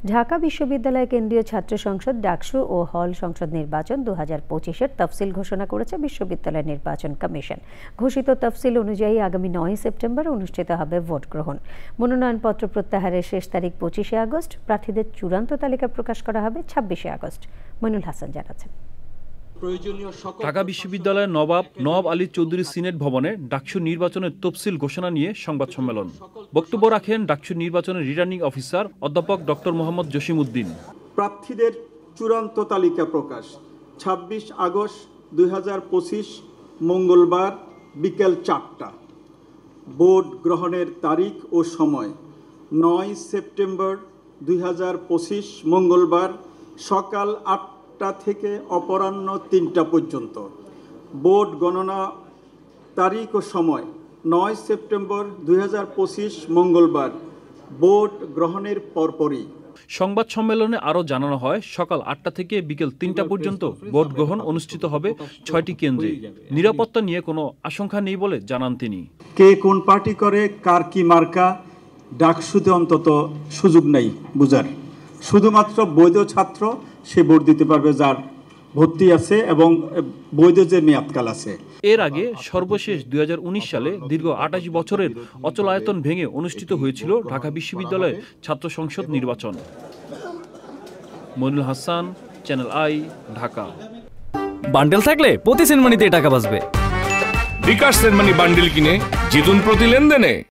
ঢাকা বিশ্ববিদ্যালয় কেন্দ্রীয় ছাত্র সংসদ ডাকসু ও হল সংসদ নির্বাচন 2025-এর তফসিল ঘোষণা করেছে বিশ্ববিদ্যালয় নির্বাচন কমিশন। ঘোষিত তফসিল অনুযায়ী আগামী 9 সেপ্টেম্বর অনুষ্ঠিত হবে ভোট গ্রহণ। মনোনয়নপত্র প্রত্যাহারের শেষ তারিখ 25 আগস্ট। প্রার্থীদের চূড়ান্ত তালিকা প্রকাশ করা হবে 26 আগস্ট। মইনুল হাসান জানাচ্ছেন। ঢাকা বিশ্ববিদ্যালয়ের নবাব আলী চৌধুরী সিনেট ভবনে ডাকসু নির্বাচনের তফসিল ঘোষণা নিয়ে সংবাদ সম্মেলন। বক্তব্য রাখেন ডাকসু নির্বাচনের রিটার্নিং অফিসার অধ্যাপক ডক্টর মোহাম্মদ জসিমউদ্দিন। প্রার্থীদের চূড়ান্ত তালিকা প্রকাশ 26 আগস্ট 2025 মঙ্গলবার বিকেল 4টা। ভোট গ্রহণের তারিখ ও সময় 9 সেপ্টেম্বর 2025 মঙ্গলবার সকাল 8টা থেকে অপরাহ্ন 3টা পর্যন্ত। ভোট গণনা তারিখ ও সময় 9 সেপ্টেম্বর 2025 মঙ্গলবার ভোট গ্রহণের পরপরই। সংবাদ সম্মেলনে আরও জানানো হয়, সকাল 8টা থেকে বিকেল 3টা পর্যন্ত ভোট গ্রহণ অনুষ্ঠিত হবে 6টি কেন্দ্রে। নিরাপত্তা নিয়ে কোনো আশঙ্কা নেই বলে জানান তিনি। কে কোন পার্টি করে, কার কি মার্কা, ডাকসুতে অন্তত সুযোগ নেই বুঝার। শুধুমাত্র বৈধ ছাত্র সে ভোট দিতে পারবে যার ভর্তি আছে এবং বৈধ যে মেয়াদকাল আছে। এর আগে সর্বশেষ 2019 সালে দীর্ঘ 28 বছরের অচলায়তন ভেঙে অনুষ্ঠিত হয়েছিল ঢাকা বিশ্ববিদ্যালয়ে ছাত্র সংসদ নির্বাচন। Moinul Hasan, Channel I, Dhaka. Bundle থাকলে প্রতি সেনমানিতে টাকা বাঁচবে। বিকাশ সেনমানি বান্ডেল কিনে জিতুন প্রতি লেনদেনে।